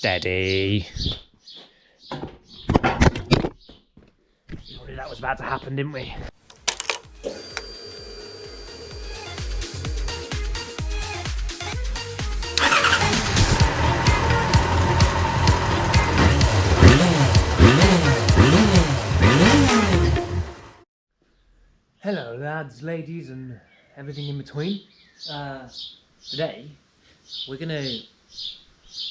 Steady. We knew that was about to happen, didn't we? Hello lads, ladies and everything in between. Today we're going to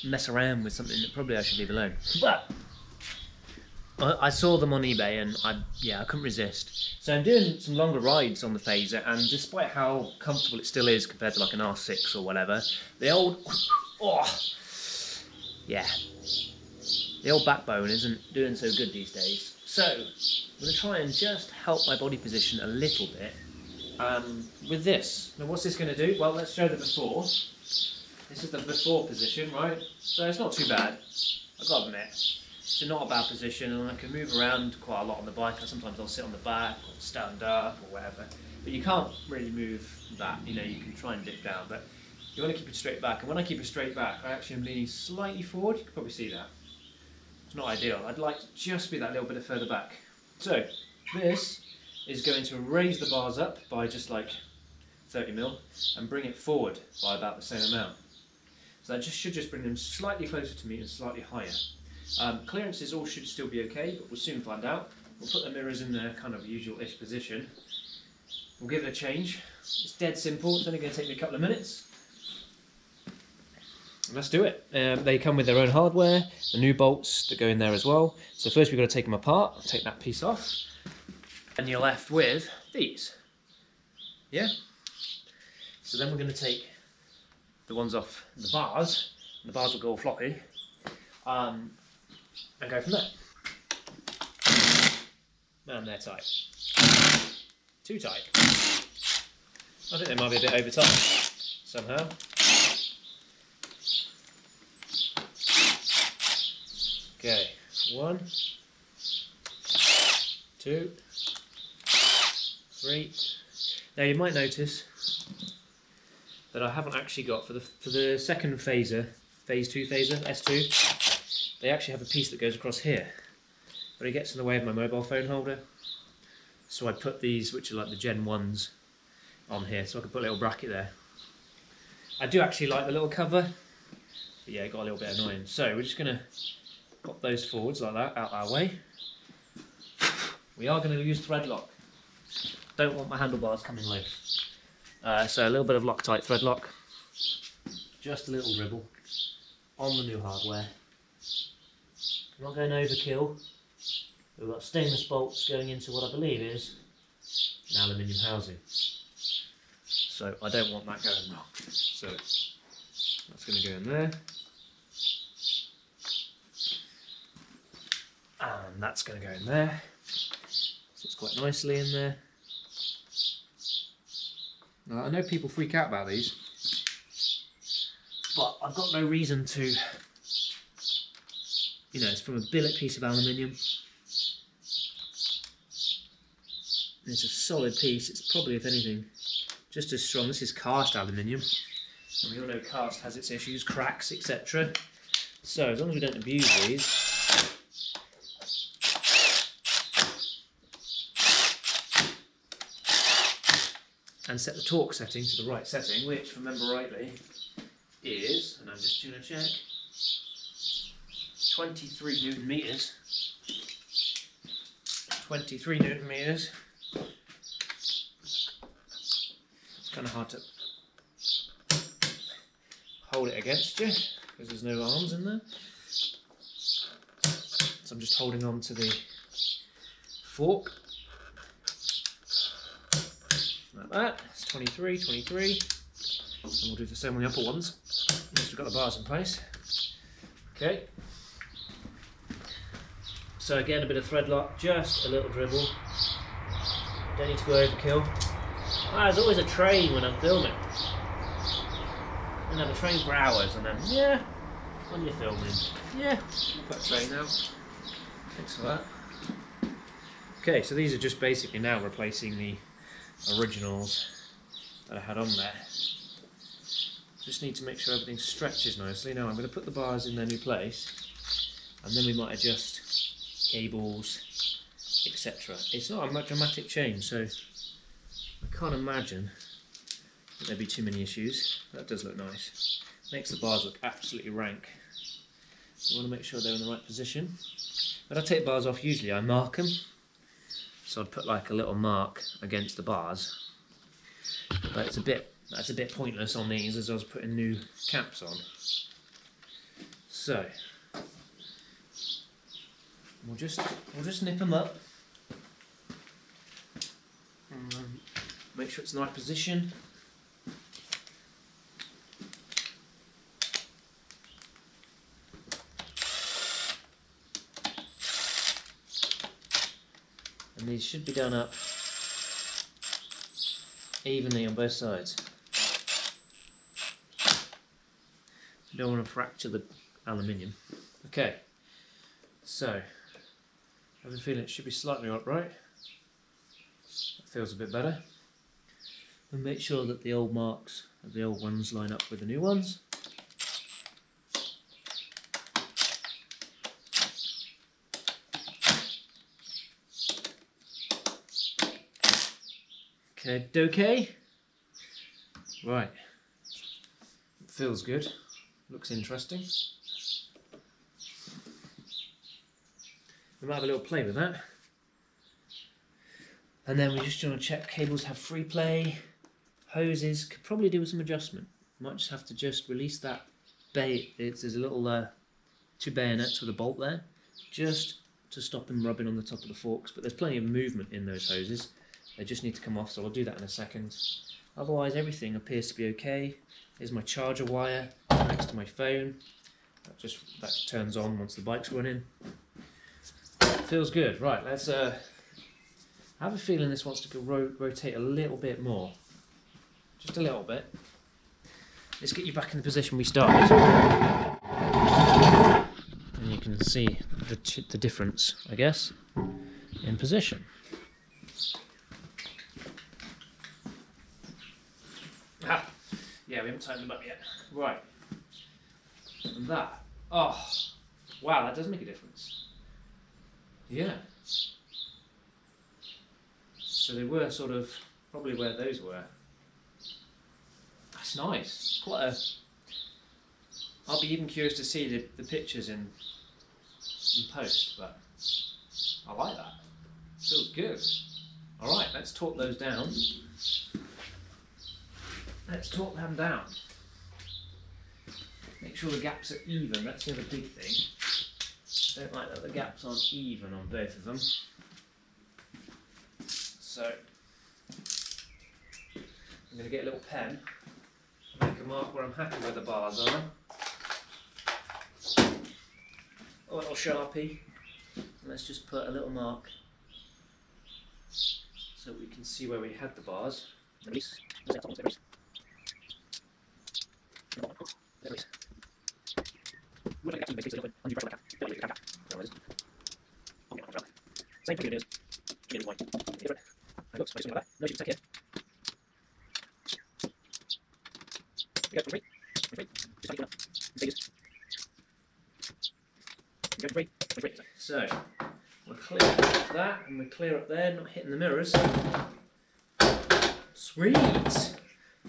mess around with something that probably I should leave alone. But I saw them on eBay and I couldn't resist. So I'm doing some longer rides on the Fazer, and despite how comfortable it still is compared to like an R6 or whatever, the old the old backbone isn't doing so good these days. So I'm going to try and just help my body position a little bit with this. Now what's this going to do? Well, let's show the before. This is the before position, right? So it's not too bad, I've got to admit. It's not a bad position, and I can move around quite a lot on the bike. Sometimes I'll sit on the back or stand up or whatever. But you can't really move that, you know, you can try and dip down, but you want to keep it straight back. And when I keep it straight back, I actually am leaning slightly forward. You can probably see that. It's not ideal. I'd like to just be that little bit further back. So this is going to raise the bars up by just like 30mm and bring it forward by about the same amount. So that should just bring them slightly closer to me and slightly higher. Clearances all should still be okay, but we'll soon find out. We'll put the mirrors in their kind of usual-ish position. We'll give it a change. It's dead simple. It's only going to take me a couple of minutes. Let's do it. They come with their own hardware, the new bolts that go in there as well. So first we've got to take them apart, take that piece off, and you're left with these. Yeah? So then we're going to take the ones off the bars, and the bars will go all floppy, and go from there. Man, they're tight. Too tight. I think they might be a bit over tight, somehow. Okay, 1, 2, 3. Now you might notice that I haven't actually got, for the second Fazer, Phase 2 Fazer, S2, they actually have a piece that goes across here, but it gets in the way of my mobile phone holder. So I put these, which are like the Gen 1s, on here, so I can put a little bracket there. I do actually like the little cover, but yeah, it got a little bit annoying. So we're just going to pop those forwards like that, out our way. We are going to use thread lock. Don't want my handlebars coming loose. So a little bit of Loctite thread lock, just a little dribble on the new hardware. I'm not going overkill. We've got stainless bolts going into what I believe is an aluminium housing. So I don't want that going wrong. So that's going to go in there. And that's going to go in there. Sits quite nicely in there. Now, I know people freak out about these, but I've got no reason to, you know, it's from a billet piece of aluminium. It's a solid piece. It's probably, if anything, just as strong. This is cast aluminium, and we all know cast has its issues, cracks, etc. So as long as we don't abuse these, and set the torque setting to the right setting, which, if I remember rightly, is, and I'm just doing a check, 23 Newton meters. 23 Newton meters. It's kind of hard to hold it against you because there's no arms in there. So I'm just holding on to the fork. Like that. It's 23, 23. And we'll do the same on the upper ones. Once we've got the bars in place. Okay. So again, a bit of thread lock, just a little dribble. Don't need to go overkill. There's always a train when I'm filming. And have a train for hours, and then, yeah, when you're filming, yeah, put a train out. Thanks for that. Okay, so these are just basically now replacing the originals that I had on there. Just need to make sure everything stretches nicely. Now I'm going to put the bars in their new place, and then we might adjust cables, etc. It's not a dramatic change, so I can't imagine that there'd be too many issues. That does look nice. Makes the bars look absolutely rank. You want to make sure they're in the right position. When I take bars off, usually I mark them. So I'd put like a little mark against the bars. But that's a bit pointless on these as I was putting new caps on. So we'll just nip them up. Make sure it's in the right position. And these should be done up evenly on both sides. You don't want to fracture the aluminium. Okay, so I have a feeling it should be slightly upright. That feels a bit better. And make sure that the old marks of the old ones line up with the new ones. Okay. Right. It feels good. Looks interesting. We might have a little play with that. And then we just want to check cables have free play. Hoses could probably do with some adjustment. Might just have to just release that there's a little 2 bayonets with a bolt there, just to stop them rubbing on the top of the forks. But there's plenty of movement in those hoses. They just need to come off, so I'll do that in a second. Otherwise, everything appears to be okay. Here's my charger wire next to my phone. That turns on once the bike's running. Feels good. Right, let's. I have a feeling this wants to rotate a little bit more, just a little bit. Let's get you back in the position we started, and you can see the difference, I guess, in position. Yeah, we haven't tightened them up yet. Right. And that. Oh, wow, that does make a difference. Yeah. So they were sort of probably where those were. That's nice. I'll be even curious to see the pictures in post, but I like that. Feels good. Alright, let's torque those down. Let's torque them down. Make sure the gaps are even, that's the other big thing. Don't like that the gaps aren't even on both of them. So, I'm going to get a little pen and make a mark where I'm happy where the bars are. A little Sharpie. And let's just put a little mark so we can see where we had the bars. Release. Same thing it is. Looks something like that. No, you can take it. We go for 3. Just like that. Go for 3. So, we're clear up that, and we're clear up there, not hitting the mirrors. Sweet!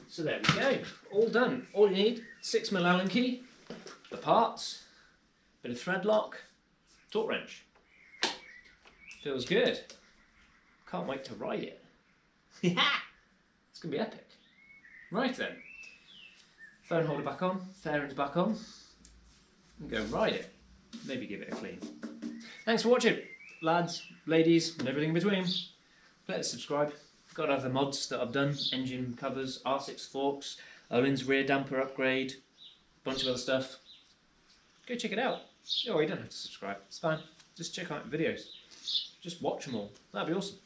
So there we go. All done. All you need, 6mm Allen key, the parts, bit of thread lock, torque wrench. Feels good. Can't wait to ride it. Yeah! It's going to be epic. Right then. Phone holder back on, fairings back on, and go ride it. Maybe give it a clean. Thanks for watching, lads, ladies, and everything in between. Let's subscribe. Got other mods that I've done, engine covers, R6 forks, Owen's rear damper upgrade, a bunch of other stuff. Go check it out. Oh, you don't have to subscribe, it's fine. Just check out the videos. Just watch them all. That'd be awesome.